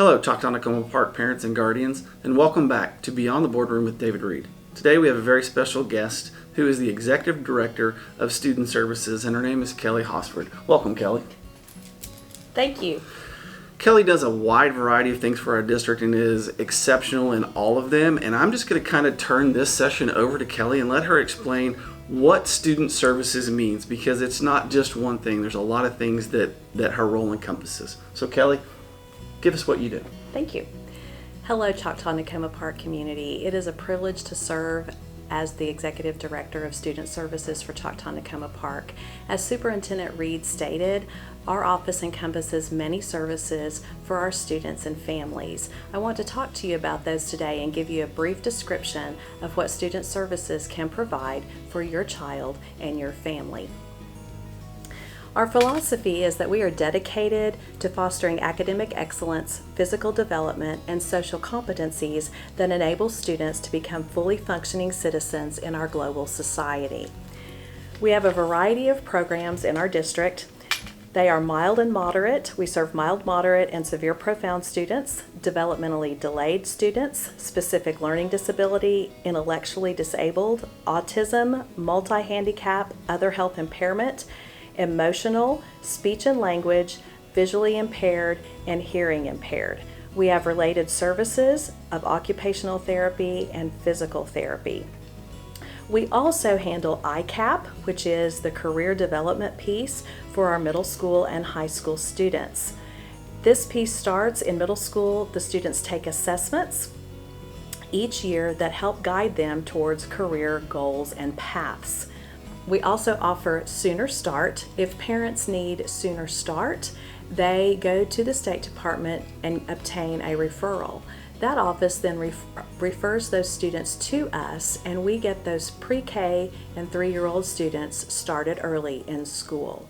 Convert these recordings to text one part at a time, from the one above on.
Hello, Choctaw-Nakoma Park parents and guardians, and welcome back to Beyond the Boardroom with David Reid. Today we have a very special guest who is the Executive Director of Student Services, and her name is Kelli Hosford. Welcome, Kelli. Thank you. Kelli does a wide variety of things for our district and is exceptional in all of them, and I'm just going to kind of turn this session over to Kelli and let her explain what student services means, because it's not just one thing. There's a lot of things that her role encompasses. So Kelli, give us what you do. Thank you. Hello, Choctaw-Nakoma Park community. It is a privilege to serve as the Executive Director of Student Services for Choctaw-Nakoma Park. As Superintendent Reid stated, our office encompasses many services for our students and families. I want to talk to you about those today and give you a brief description of what student services can provide for your child and your family. Our philosophy is that we are dedicated to fostering academic excellence, physical development, and social competencies that enable students to become fully functioning citizens in our global society. We have a variety of programs in our district. They are mild and moderate. We serve mild, moderate, and severe profound students, developmentally delayed students, specific learning disability, intellectually disabled, autism, multi-handicap, other health impairment, emotional, speech and language, visually impaired, and hearing impaired. We have related services of occupational therapy and physical therapy. We also handle ICAP, which is the career development piece for our middle school and high school students. This piece starts in middle school. The students take assessments each year that help guide them towards career goals and paths. We also offer Sooner Start. If parents need Sooner Start, they go to the State Department and obtain a referral. That office then refers those students to us, and we get those pre-K and 3-year-old students started early in school.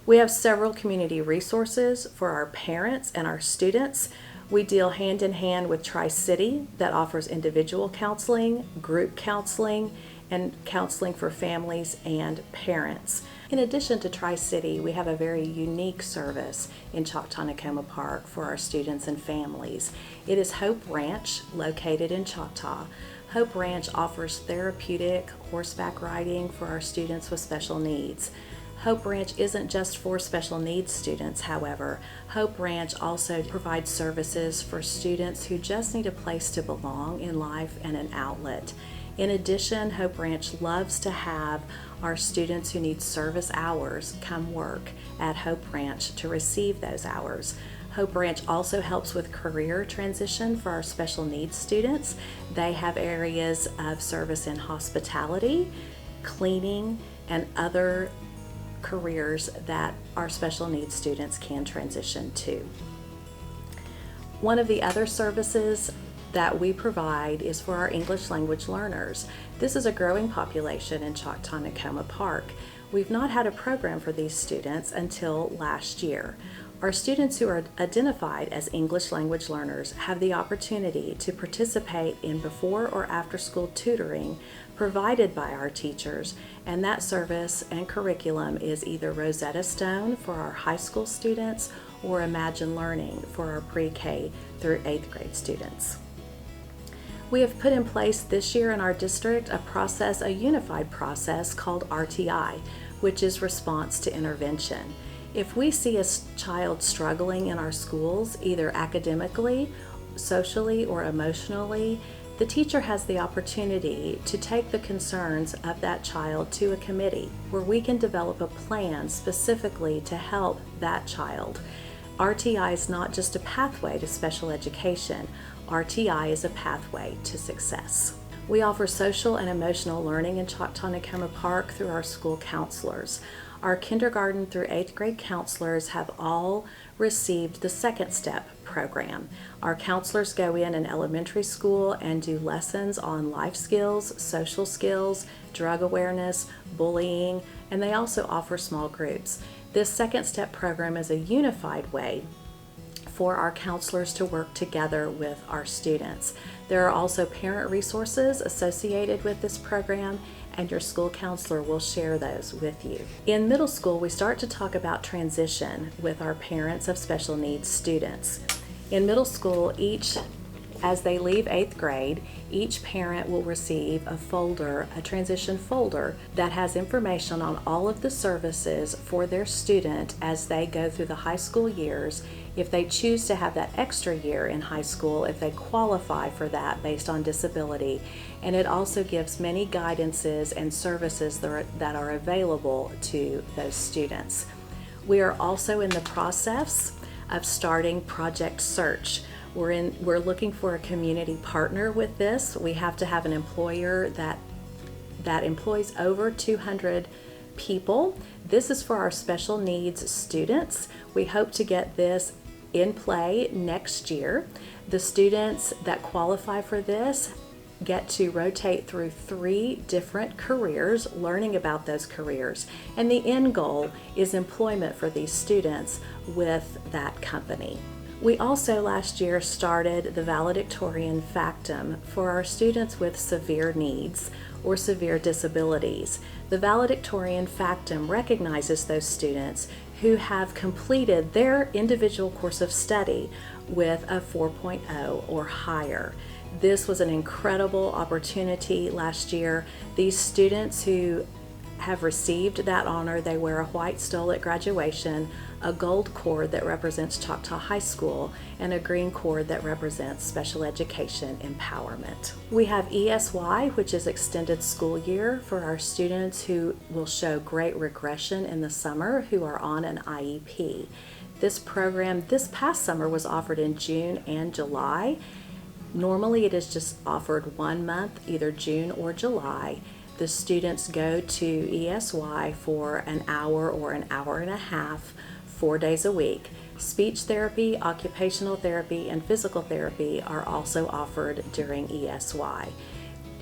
We have several community resources for our parents and our students. We deal hand in hand with Tri-City that offers individual counseling, group counseling, and counseling for families and parents. In addition to Tri-City, we have a very unique service in Choctaw-Nakoma Park for our students and families. It is Hope Ranch, located in Choctaw. Hope Ranch offers therapeutic horseback riding for our students with special needs. Hope Ranch isn't just for special needs students, however. Hope Ranch also provides services for students who just need a place to belong in life and an outlet. In addition, Hope Ranch loves to have our students who need service hours come work at Hope Ranch to receive those hours. Hope Ranch also helps with career transition for our special needs students. They have areas of service in hospitality, cleaning, and other careers that our special needs students can transition to. One of the other services that we provide is for our English language learners. This is a growing population in Choctaw-Nakoma Park. We've not had a program for these students until last year. Our students who are identified as English language learners have the opportunity to participate in before or after school tutoring provided by our teachers, and that service and curriculum is either Rosetta Stone for our high school students or Imagine Learning for our pre-K through 8th grade students. We have put in place this year in our district a unified process called RTI, which is response to intervention. If we see a child struggling in our schools, either academically, socially, or emotionally, the teacher has the opportunity to take the concerns of that child to a committee where we can develop a plan specifically to help that child. RTI is not just a pathway to special education. RTI is a pathway to success. We offer social and emotional learning in Choctaw-Nakoma Park through our school counselors. Our kindergarten through 8th grade counselors have all received the Second Step program. Our counselors go in elementary school and do lessons on life skills, social skills, drug awareness, bullying, and they also offer small groups. This Second Step program is a unified way for our counselors to work together with our students. There are also parent resources associated with this program, and your school counselor will share those with you. In middle school, we start to talk about transition with our parents of special needs students. In middle school, as they leave 8th grade, each parent will receive a folder, a transition folder, that has information on all of the services for their student as they go through the high school years. If they choose to have that extra year in high school, if they qualify for that based on disability. And it also gives many guidances and services that are available to those students. We are also in the process of starting Project Search. We're looking for a community partner with this. We have to have an employer that employs over 200 people. This is for our special needs students. We hope to get this in play next year. The students that qualify for this get to rotate through 3 different careers, learning about those careers. And the end goal is employment for these students with that company. We also last year started the valedictorian factum for our students with severe needs or severe disabilities. The valedictorian factum recognizes those students who have completed their individual course of study with a 4.0 or higher. This was an incredible opportunity last year. These students who have received that honor, they wear a white stole at graduation, a gold cord that represents Choctaw High School, and a green cord that represents special education empowerment. We have ESY, which is extended school year, for our students who will show great regression in the summer who are on an IEP. This program this past summer was offered in June and July. Normally it is just offered 1 month, either June or July. The students go to ESY for an hour or an hour and a half, 4 days a week. Speech therapy, occupational therapy, and physical therapy are also offered during ESY.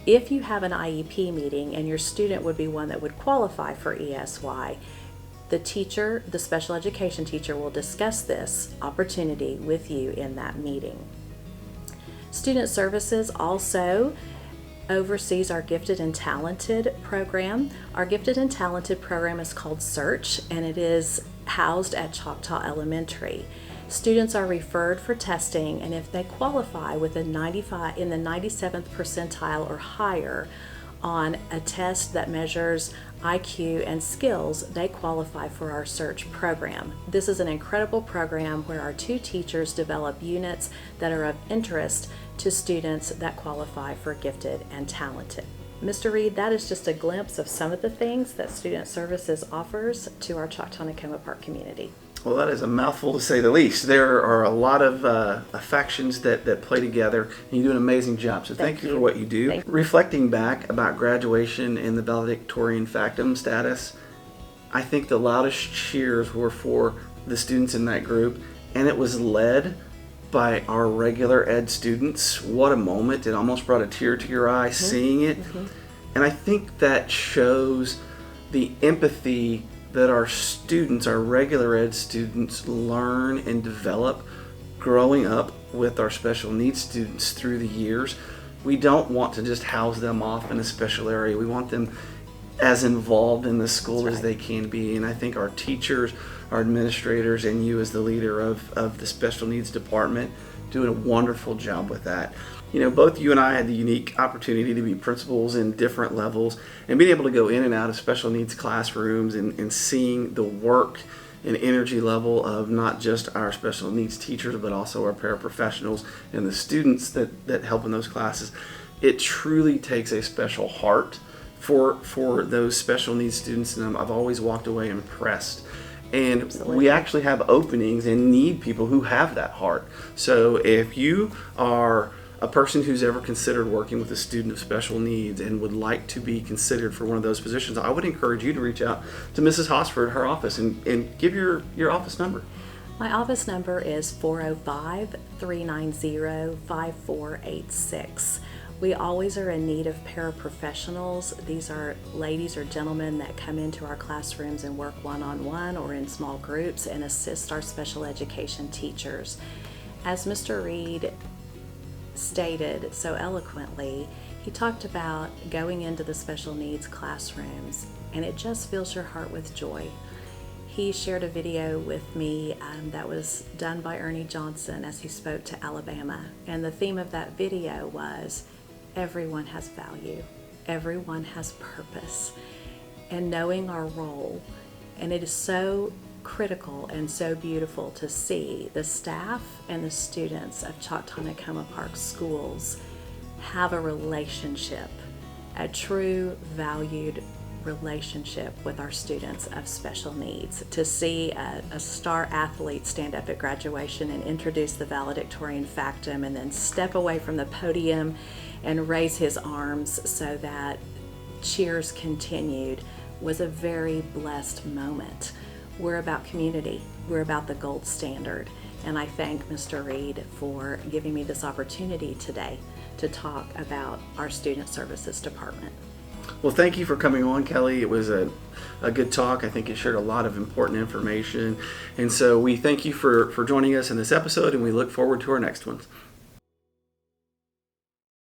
If you have an IEP meeting and your student would be one that would qualify for ESY, the special education teacher, will discuss this opportunity with you in that meeting. Student Services also oversees our Gifted and Talented program. Our Gifted and Talented program is called Search, and it is housed at Choctaw Elementary. Students are referred for testing, and if they qualify with a 95 in the 97th percentile or higher on a test that measures IQ and skills, they qualify for our Search program. This is an incredible program where our 2 teachers develop units that are of interest to students that qualify for Gifted and Talented. Mr. Reid, that is just a glimpse of some of the things that Student Services offers to our Choctaw-Nakoma Park community. Well, that is a mouthful to say the least. There are a lot of affections that play together, and you do an amazing job. So thank you for what you do. Reflecting back about graduation and the valedictorian factum status, I think the loudest cheers were for the students in that group, and it was led by our regular ed students. What a moment. It almost brought a tear to your eye seeing it. And I think that shows the empathy that our students, our regular ed students, learn and develop growing up with our special needs students through the years. We don't want to just house them off in a special area. We want them as involved in the school as they can be. And I think our teachers, our administrators, and you as the leader of the special needs department doing a wonderful job with that. You know, both you and I had the unique opportunity to be principals in different levels, and being able to go in and out of special needs classrooms and seeing the work and energy level of not just our special needs teachers, but also our paraprofessionals and the students that help in those classes. It truly takes a special heart for those special needs students, and I've always walked away impressed. And Absolutely. We actually have openings and need people who have that heart. So if you are a person who's ever considered working with a student of special needs and would like to be considered for one of those positions, I would encourage you to reach out to Mrs. Hosford, her office, and give your office number. My office number is 405-390-5486. We always are in need of paraprofessionals. These are ladies or gentlemen that come into our classrooms and work one-on-one or in small groups and assist our special education teachers. As Mr. Reid stated so eloquently, he talked about going into the special needs classrooms, and it just fills your heart with joy. he shared a video with me that was done by Ernie Johnson as he spoke to Alabama. And the theme of that video was, everyone has value, everyone has purpose, and knowing our role. And it is so critical and so beautiful to see the staff and the students of Choctaw-Nakoma Park Schools have a relationship, a true valued relationship with our students of special needs. To see a star athlete stand up at graduation and introduce the valedictorian factum and then step away from the podium and raise his arms so that cheers continued was a very blessed moment. We're about community. We're about the gold standard. And I thank Mr. Reid for giving me this opportunity today to talk about our Student Services Department. Well, thank you for coming on, Kelli. It was a good talk. I think it shared a lot of important information. And so we thank you for joining us in this episode, and we look forward to our next ones.